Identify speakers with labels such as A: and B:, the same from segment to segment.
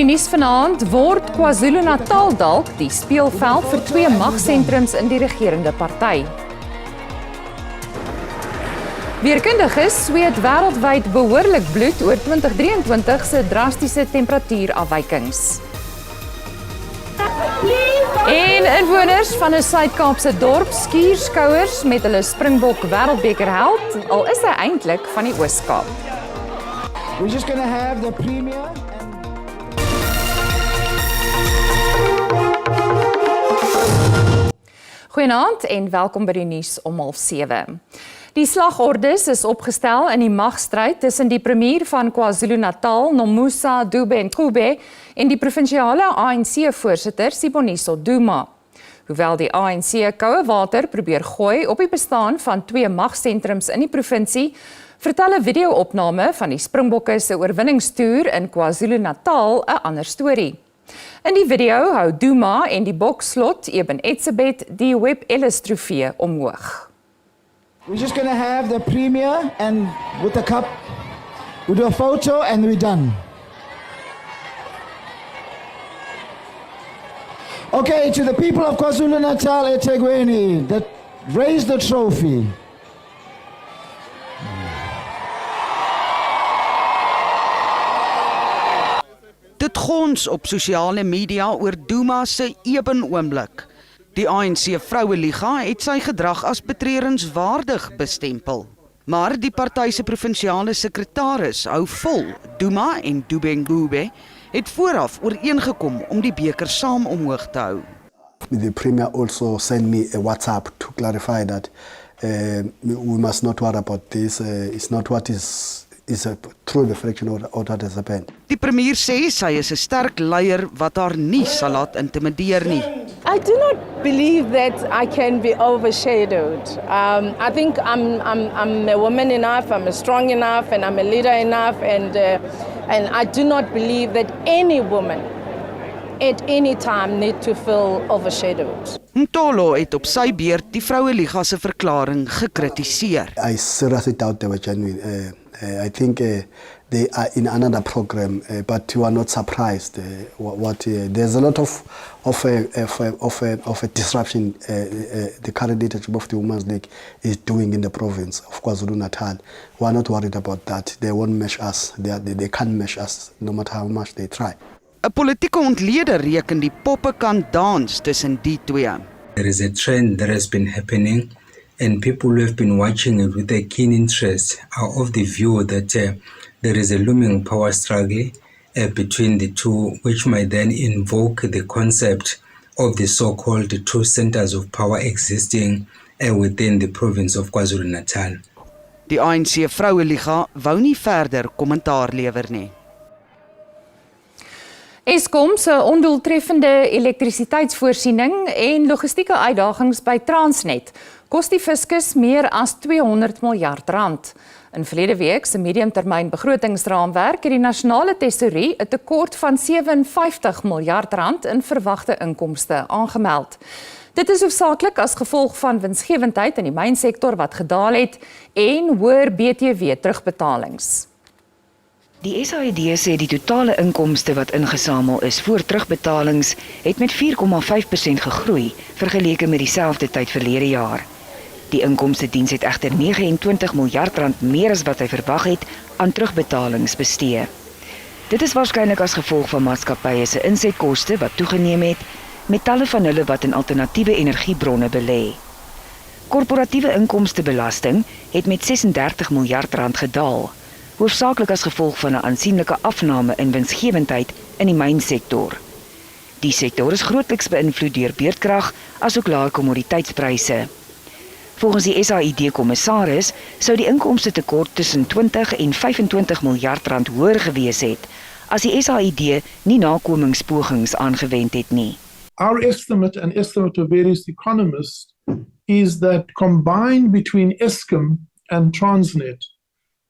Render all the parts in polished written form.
A: In die nuus vanaand word KwaZulu-Natal dalk die speelveld vir 2 magsentrums in die regerende party. Weerkundiges sweet wêreldwyd behoorlik bloed oor 2023 se drastiese temperatuurafwykings. En inwoners van 'n Suid-Kaapse dorp skuur skouers met hulle Springbok Wêreldbekerheld, al is hy eintlik van die Oos-Kaap.
B: We're just going to have the premier.
A: Goeienaand en welkom by die nuus om 6:30. Die slagordes is opgestel in die magstryd tussen die premier van KwaZulu-Natal, Nomusa Dube-Ncube, en die provinsiale ANC-voorsitter Siboniso Duma. Hoewel die ANC koue water probeer gooi op die bestaan van 2 magsentrums in die provinsie, vertel 'n video-opname van die Springbokke se oorwinningstoer in KwaZulu-Natal 'n ander storie. In die video hou Duma en die bokslot Eben Etzebeth die Webb Ellis trofee omhoog.
B: We're just going to have the premier and with the cup, we do a photo and we're done. Okay, to the people of KwaZulu-Natal, eThekwini, that raise the trophy.
C: Dit gons op sosiale media oor Duma se ebenoomblik. Die ANC Vroueliga het sy gedrag as betreurenswaardig bestempel. Maar die party se provinsiale sekretaris hou vol. Duma en Dube-Ncube het vooraf ooreengekom om die beker saam omhoog te hou.
D: The premier also sent me a WhatsApp to clarify that we must not worry about this. It's not what is a true reflection of what has happened.
C: Die premier sê sy is 'n sterk leier wat haar nie sal laat intimideer nie.
E: I do not believe that I can be overshadowed. I think I'm a woman enough, I'm a strong enough, and I'm a leader enough, and I do not believe that any woman at any time need to feel overshadowed.
C: Mtolo het op sy beurt die Vroueliga se verklaring gekritiseer.
D: I seriously doubt they were genuine. I think they are in another program, but you are not surprised. There's a lot of a disruption the current leadership of the Women's League is doing in the province of KwaZulu-Natal. We are not worried about that. They won't mesh us. They can't mesh us, no matter how much they try.
C: 'n Politieke ontleder reken die poppe kan dans tussen die twee.
F: There is a trend that has been happening, and people who have been watching it with a keen interest are of the view that there is a looming power struggle between the two, which might then invoke the concept of the so-called 2 centers of power existing within the province of KwaZulu-Natal.
C: Die ANC Vroueliga wou nie verder kommentaar lewer nie.
A: Eskom se ondoeltreffende elektrisiteitsvoorsiening en logistieke uitdagings by Transnet kos die fiskus meer as 200 miljard rand. In verlede week se mediumtermyn begrotingsraamwerk het die nasionale tesourie 'n tekort van 57 miljard rand in verwagte inkomste aangemeld. Dit is hoofsaaklik as gevolg van winsgewendheid in die mynsektor wat gedaal het en hoër BTW terugbetalings.
G: Die SAID sê die totale inkomste wat ingesamel is voor terugbetalings het met 4,5% gegroei vergeleke met dieselfde tyd verlede jaar. Die inkomstediens het egter 29 miljard rand meer as wat hy verwag het aan terugbetalings bestee. Dit is waarskynlik as gevolg van maatskappye se insetkoste wat toegeneem het met talle van hulle wat in alternatiewe energiebronne belê. Korporatiewe inkomstebelasting het met 36 miljard rand gedaal, hoofsaaklik as gevolg van 'n aansienlike afname in winsgewendheid in die mynsektor. Die sektor is grootliks beïnvloed deur beurtkrag asook lae kommoditeitspryse. Volgens die SAID-kommissaris sou die inkomste tekort tussen 20 en 25 miljard rand hoër gewees het as die SAID nie nakomingspogings aangewend het nie.
H: Our estimate and estimate of various economists is that combined between Eskom and Transnet,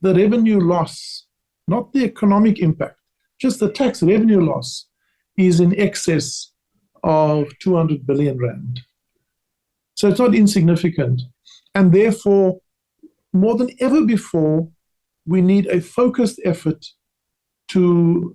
H: the revenue loss, not the economic impact, just the tax revenue loss, is in excess of 200 billion rand. So it's not insignificant. And therefore, more than ever before, we need a focused effort to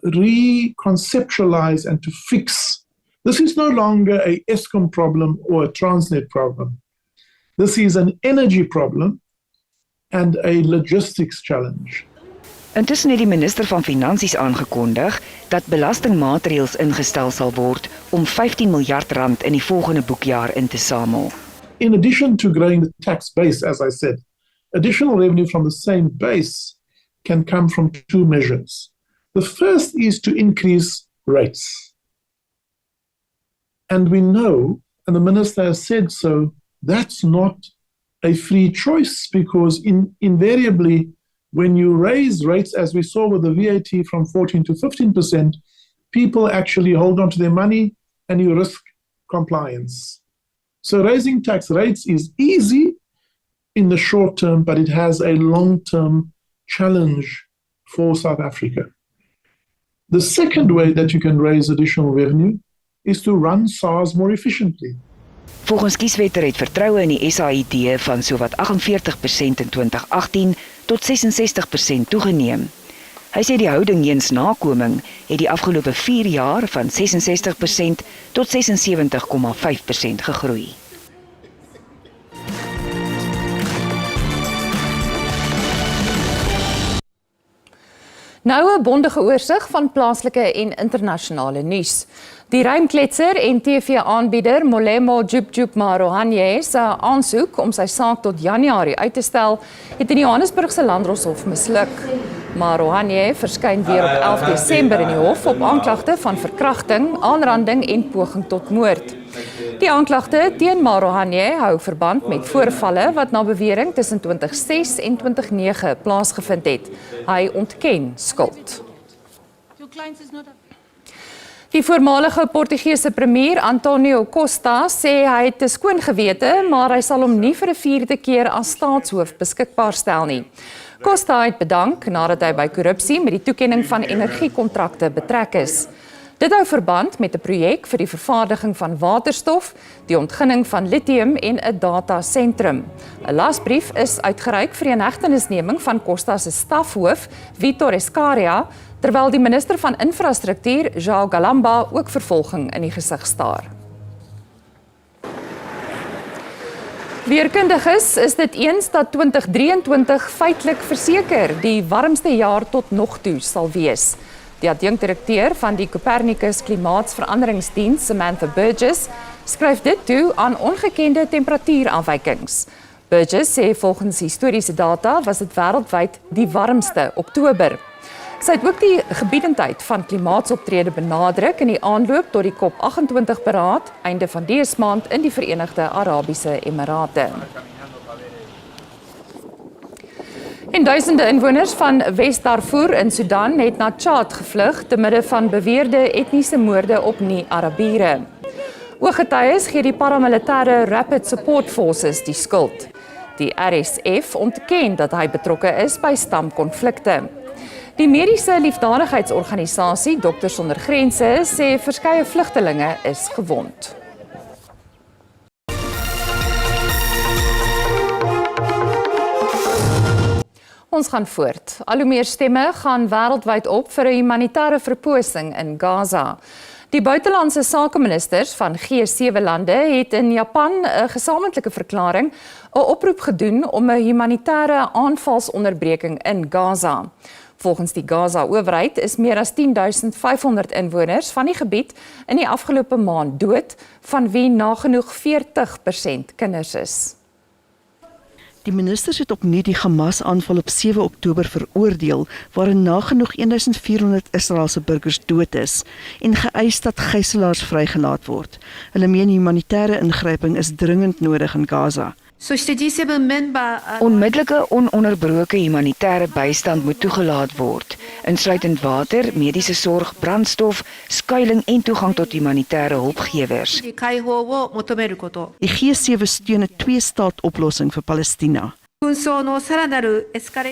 H: reconceptualize and to fix. This is no longer a Eskom problem or a Transnet problem. This is an energy problem and a logistics challenge.
G: Intussen het die minister van Finansies aangekondig dat belastingmaatreëls ingestel sal word om 15 miljard rand in die volgende boekjaar in te samel.
H: In addition to growing the tax base, as I said, additional revenue from the same base can come from two measures. The first is to increase rates. And we know, and the minister has said so, that's not a free choice because invariably when you raise rates, as we saw with the VAT from 14 to 15%, people actually hold on to their money and you risk compliance. So raising tax rates is easy in the short term, but it has a long-term challenge for South Africa. The second way that you can raise additional revenue is to run SARS more efficiently.
G: Volgens kieswetter het vertroue in die SAID van sowat 48% in 2018 tot 66% toegeneem. Hy sê die houding teenoor nakoming het die afgelope 4 jaar van 66% tot 76,5% gegroei.
A: Nou 'n bondige oorsig van plaaslike en internasionale nuus. Die ruimkletser en TV-aanbieder Molemo Jubjub Marohanye se aansoek om sy saak tot Januarie uit te stel, het in die Johannesburgse Landdroshof misluk. Marohanye verskyn weer op 11 Desember in die hof op aanklagte van verkrachting, aanranding en poging tot moord. Die aanklagte teen Marohanye hou verband met voorvalle wat na bewering tussen 2006 en 2009 plaasgevind het. Hy ontken skuld. Die voormalige Portugese premier Antonio Costa sê hy het 'n skoon gewete, maar hy sal hom nie vir 'n 4de keer as staatshoof beskikbaar stel nie. Costa het bedank nadat hy by korrupsie met die toekenning van energiekontrakte betrek is. Dit hou verband met 'n projek vir die vervaardiging van waterstof, die ontginning van lithium en 'n datasentrum. 'n Lasbrief is uitgereik vir die inhegtenisneming van Costa se stafhoof, Vitor Escaria, terwyl die minister van infrastruktuur, João Galamba, ook vervolging in die gesig staar. Weerkundiges is dit eens dat 2023 feitelik verseker die warmste jaar tot nog toe sal wees. Die adjunkdirekteur van die Copernicus Klimaatsveranderingsdiens, Samantha Burgess, skryf dit toe aan ongekende temperatuurafwykings. Burgess sê volgens historiese data was dit wêreldwyd die warmste Oktober. Sy het ook die gebiedendheid van klimaatsoptrede benadruk in die aanloop tot die COP28 beraad einde van dese maand in die Verenigde Arabiese Emirate. En duisende inwoners van Wes-Darfur in Sudan het na Tjaad gevlug te midde van beweerde etniese moorde op nie-Arabiere. Ooggetuies gee die paramilitêre Rapid Support Forces die skuld. Die RSF ontken dat hy betrokke is by stamkonflikte. Die mediese liefdadigheidsorganisasie Dokters Sonder Grense sê verskeie vlugtelinge is gewond. Ons gaan voort. Al hoe meer stemme gaan wêreldwyd op vir 'n humanitêre verposing in Gaza. Die buitelandse sakeministers van G7 lande het in Japan 'n gesamentlike verklaring 'n oproep gedoen om 'n humanitêre aanvalsonderbreking in Gaza. Volgens die Gaza-owerheid is meer as 10.500 inwoners van die gebied in die afgelope maand dood, van wie nagenoeg 40% kinders is.
I: Die ministers het opnuut die Hamas-aanval op 7 Oktober veroordeel, waarin nagenoeg 1.400 Israeliese burgers dood is, en geëis dat gijslaars vrygelaat word. Hulle meen humanitêre ingryping is dringend nodig in Gaza.
G: Onmiddellike ononderbroke humanitêre bystand moet toegelaat word, insluitend water, mediese sorg, brandstof, skuiling en toegang tot humanitêre hulpgewers.
I: Die G7 steun 'n 2-staat-oplossing vir Palestina.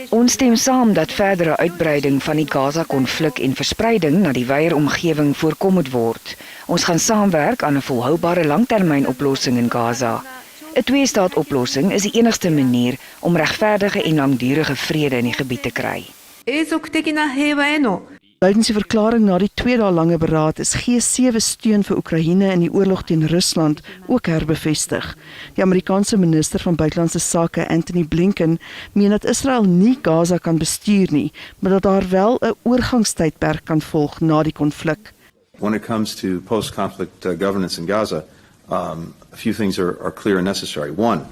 G: Ons stem saam dat verdere uitbreiding van die Gaza-konflik en verspreiding na die wyeer omgewing voorkom moet word. Ons gaan saamwerk aan 'n volhoubare langtermynoplossing in Gaza. 'n 2-staat-oplossing is die enigste manier om regverdige en langdurige vrede in die gebied te kry.
I: Tydens die verklaring na die 2 dae lange beraad is G7 steun vir Oekraïne in die oorlog teen Rusland ook herbevestig. Die Amerikaanse minister van buitelandse sake, Antony Blinken, meen dat Israel nie Gaza kan bestuur nie, maar dat daar wel 'n oorgangstydperk kan volg na die konflik.
J: When it comes to post-conflict governance in Gaza, a few things are clear and necessary. One,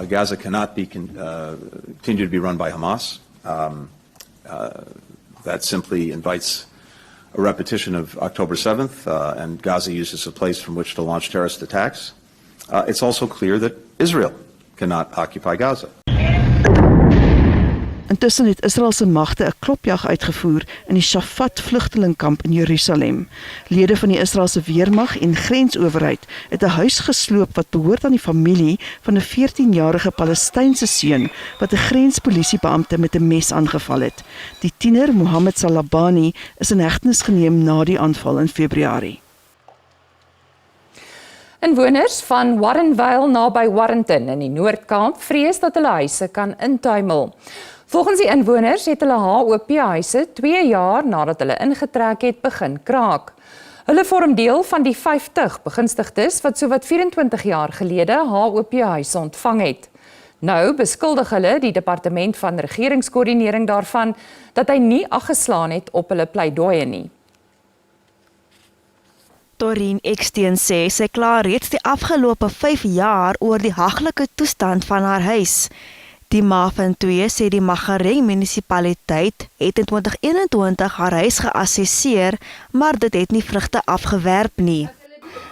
J: Gaza cannot continue to be run by Hamas. That simply invites a repetition of October 7th, and Gaza used as a place from which to launch terrorist attacks. It's also clear that Israel cannot occupy Gaza.
I: Intussen het Israelse magte 'n klopjag uitgevoer in die Shafat vlugtelingkamp in Jerusalem. Lede van die Israelse weermag en grensowerheid het 'n huis gesloop wat behoort aan die familie van 'n 14-jarige Palestynse seun wat 'n grenspolisiebeampte met 'n mes aangeval het. Die tiener, Mohammed Salabani, is in hegtenis geneem na die aanval in Februarie.
A: Inwoners van Warrenvale naby Warrenton in die Noord-Kaap vrees dat hulle huise kan intuimel. Volgens die inwoners het hulle HOP-huise 2 jaar nadat hulle ingetrek het begin kraak. Hulle vorm deel van die 50 begunstigdes wat sowat 24 jaar gelede HOP-huise ontvang het. Nou beskuldig hulle die departement van regeringskoördinering daarvan dat hy nie aggeslaan het op hulle pleidooie nie.
K: Doreen Eksteen sê sy kla reeds die afgelope 5 jaar oor die haglike toestand van haar huis. Die ma van 2 sê die Maghareng munisipaliteit het in 2021 haar huis geassesseer, maar dit het nie vrugte afgewerp nie.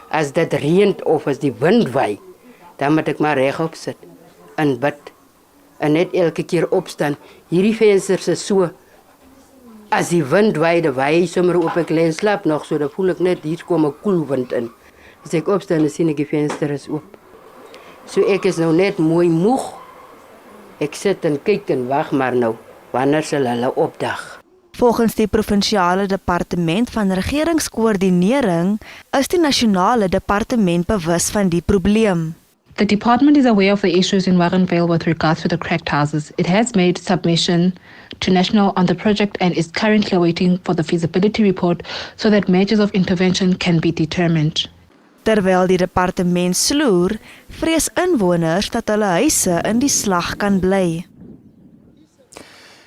L: As dit reën of as die wind waai, dan moet ek maar regop sit en bid en net elke keer opstaan. Hierdie vensters is so, as die wind waai, dan waai sommer op, ek lê en slaap nog, so dan voel ek net, hier kom 'n koel wind in. As ek opstaan, dan sien ek die venster is oop. So ek is nou net mooi moeg. Ek sit en kyk en wag maar nou, wanneer sal hulle opdag?
K: Volgens die provinsiale departement van regeringskoördinering is die nasionale departement bewus van die probleem.
M: The department is aware of the issues in Warrenvale with regards to the cracked houses. It has made submission to National on the project and is currently waiting for the feasibility report so that measures of intervention can be determined.
K: Terwyl die departement sloer, vrees inwoners dat hulle huise in die slag kan bly.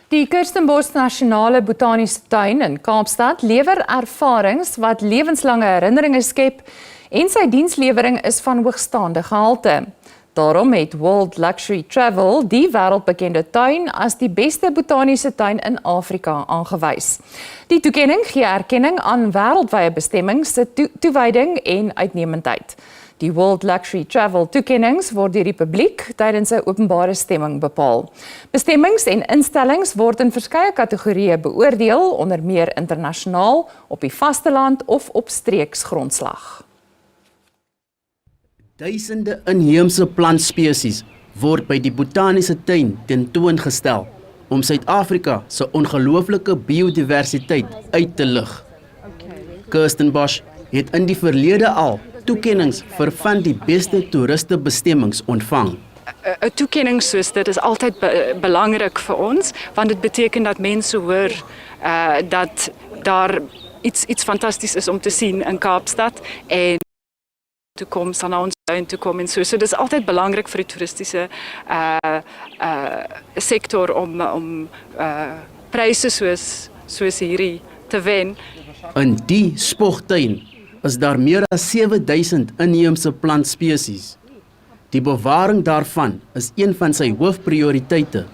A: Die Kirstenbosch Nasionale Botaniese Tuin in Kaapstad lewer ervarings wat lewenslange herinneringe skep en sy dienslewering is van hoogstaande gehalte. Daarom het World Luxury Travel die wêreldbekende tuin as die beste botaniese tuin in Afrika aangewys. Die toekenning gee erkenning aan wêreldwye bestemmings se toewyding en uitnemendheid. Die World Luxury Travel toekennings word deur die publiek tydens 'n openbare stemming bepaal. Bestemmings en instellings word in verskeie kategorieë beoordeel, onder meer internasionaal, op die vasteland of op streeksgrondslag.
N: Duisende inheemse plantspesies word by die botaniese tuin tentoongestel om Suid-Afrika se ongelooflike biodiversiteit uit te lig. Kirstenbosch het in die verlede al toekennings vir van die beste toeristebestemmings ontvang.
O: 'n toekenning soos dit is altyd belangrik vir ons, want dit beteken dat mense hoor dat daar iets fantasties is om te sien in Kaapstad en toekoms na ons tuin toe kom en so. So dis altyd belangrik vir die toeristiese sektor om pryse soos hierdie te wen.
N: In die spogtuin is daar meer as 7000 inheemse plantspesies. Die bewaring daarvan is een van sy hoofprioriteite.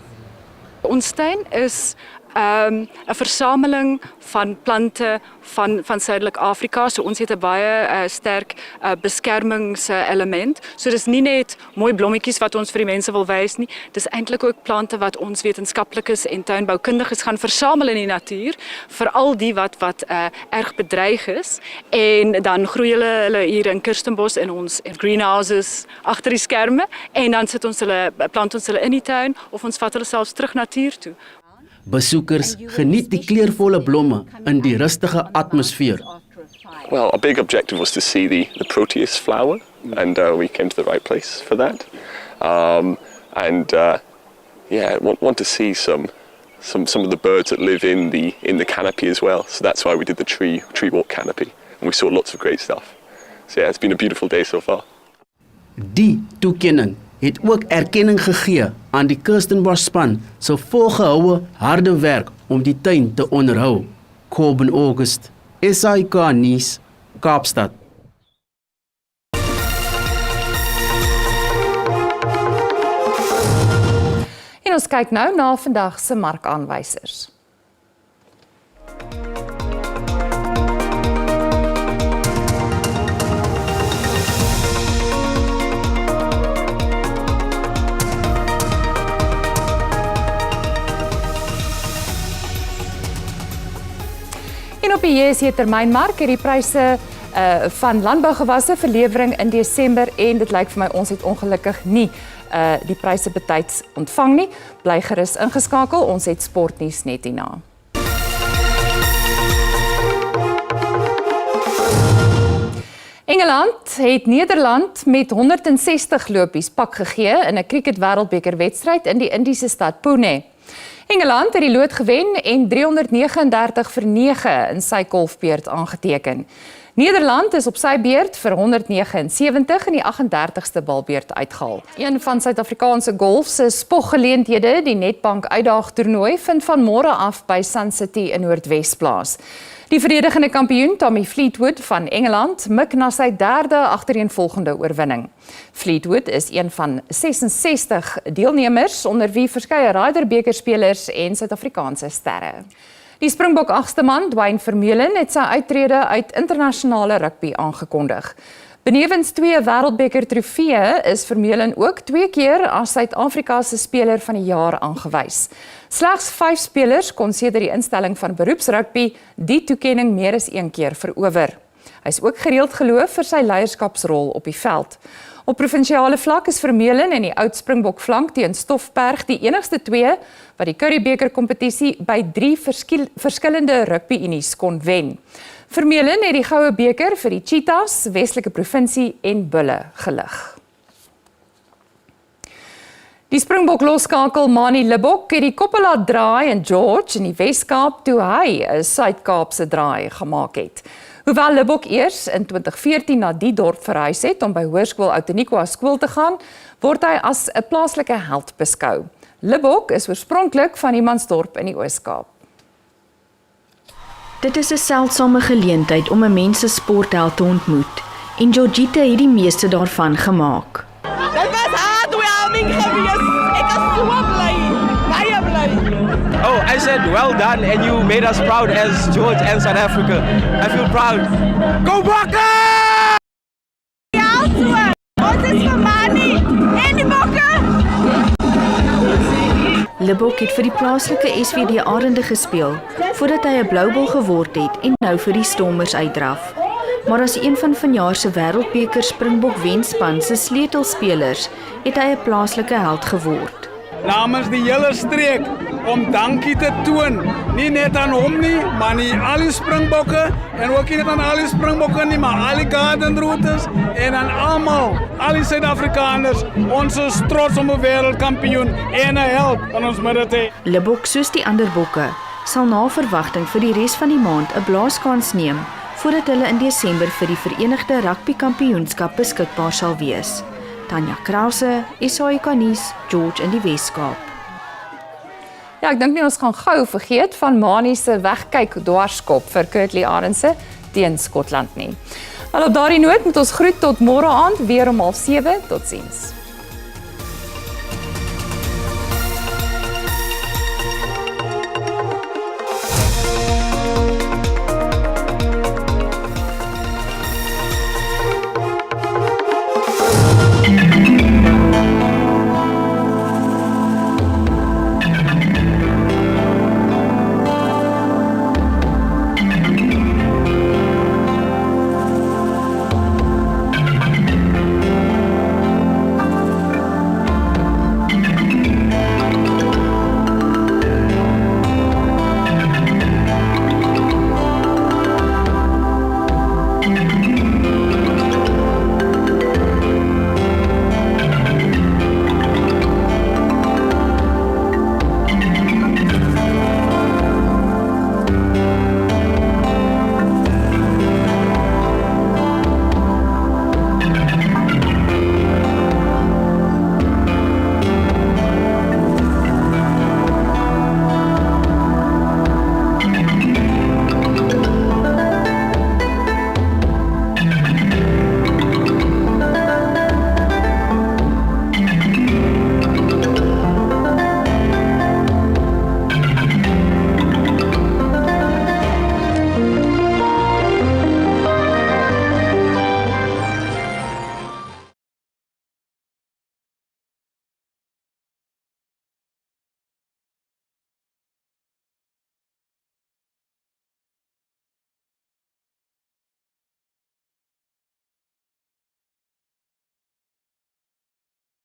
O: Ons tuin is 'n versameling van plante van Suidelik Afrika. So ons het 'n baie sterk beskermingselement. So dis nie net mooi blommetjies wat ons vir die mense wil wys nie. Dis eintlik ook plante wat ons wetenskaplikes en tuinboukundiges gaan versamel in die natuur, veral die wat erg bedreig is. En dan groei hulle hier in Kirstenbosch in ons greenhouses agter die skerme en dan plant ons hulle in die tuin of ons vat hulle selfs terug natuur toe.
N: Besoekers geniet die kleurvolle blomme in die rustige atmosfeer.
P: Well, our big objective was to see the Proteus flower, and we came to the right place for that. Want to see some some of the birds that live in the canopy as well. So that's why we did the tree walk canopy, and we saw lots of great stuff. So yeah, it's been a beautiful day so far.
N: Die toekenning het ook erkenning gegee aan die Kirstenbosch span se volgehoue harde werk om die tuin te onderhou. Corbin August, SABC Nuus, Kaapstad.
A: En ons kyk nou na vandag se markaanwysers. En op die JSE termynmark het die pryse van landbougewasse vir lewering in Desember en dit lyk vir my ons het ongelukkig nie die pryse betyds ontvang nie. Bly gerus ingeskakel, ons het sportnuus net hierna. Engeland het Nederland met 160 lopies pak gegee in 'n cricket wêreldbeker wedstryd in die Indiese stad Pune. Engeland het die lood gewen en 339-9 in sy golfbeurt aangeteken. Nederland is op sy beurt vir 179 in die 38ste balbeurt uitgehaal. Een van Suid-Afrikaanse golf se spoggeleenthede, die Nedbank uitdaagtoernooi, vind van môre af by Sun City in Noordwes plaas. Die verdedigende kampioen Tommy Fleetwood van Engeland mik na sy derde agtereenvolgende oorwinning. Fleetwood is een van 66 deelnemers onder wie verskeie Ryder bekerspelers en Suid-Afrikaanse sterre. Die Springbok agste man, Dwayne Vermeulen, het sy uittrede uit internasionale rugby aangekondig. Benewens 2 wêreldbeker trofeeë is Vermeulen ook 2 keer as Suid-Afrika se speler van die jaar aangewys. Slegs 5 spelers kon sedert die instelling van beroepsrugby die toekenning meer as 1 keer verower. Hy is ook gereeld geloof vir sy leierskapsrol op die veld. Op provinsiale vlak is Vermeulen en die oud Springbok flank teen Stoffberg die enigste 2 wat die Currie-beker kompetisie by 3 verskillende rugby-unies kon wen. Vermeulen het die goue beker vir die Cheetahs, Westelike Provinsie en Bulle gelig. Die Springbok loskakel Manie Libbok het die koppe laat draai in George in die Wes-Kaap toe hy 'n Suid-Kaapse draai gemaak het. Hoewel Libbok eers in 2014 na die dorp verhuis het om by Hoërskool Outeniqua skool te gaan, word hy as 'n plaaslike held beskou. Libbok is oorspronklik van Humansdorp in die Oos-Kaap.
Q: Dit is 'n seldsame geleentheid om 'n mens se sportheld te ontmoet en Georgita het die meeste daarvan gemaak.
R: Dit was heartwarming geweest. Ek is so bly, baie bly.
S: Oh, I said well done and you made us proud as George and South Africa. I feel proud. Go Bokke!
R: Ja, so. Ons is vir Manie en die Bokke.
Q: Libbok het vir die plaaslike SVD Arende gespeel voordat hy 'n Bloubol geword het en nou vir die Stormers uitdraf. Maar as een van vanjaar se Wêreldbeker Springbok wenspan se sleutelspelers het hy 'n plaaslike held geword.
T: Namens die hele streek om dankie te toon, nie net aan hom nie, maar aan al die Springbokke en ook nie net aan al die Springbokke nie, maar al die Garden Routers en aan almal, al die Suid-Afrikaners. Ons is trots om 'n wêreldkampioen en 'n held van ons midde te hê.
Q: Libbok, soos die ander bokke, sal na verwagting vir die res van die maand 'n blaaskans neem voordat hulle in Desember vir die Verenigde Rugby Kampioenskap beskikbaar sal wees. Tanya Krause, SABC Nuus, George in die Wes-Kaap.
A: Ja, ek dink nie ons gaan gou vergeet van Manie se wegkyk dwarskop vir Kurtley Arendse teen Skotland nie. Wel op daardie noot moet ons groet tot môre aand weer om 6:30. Totsiens.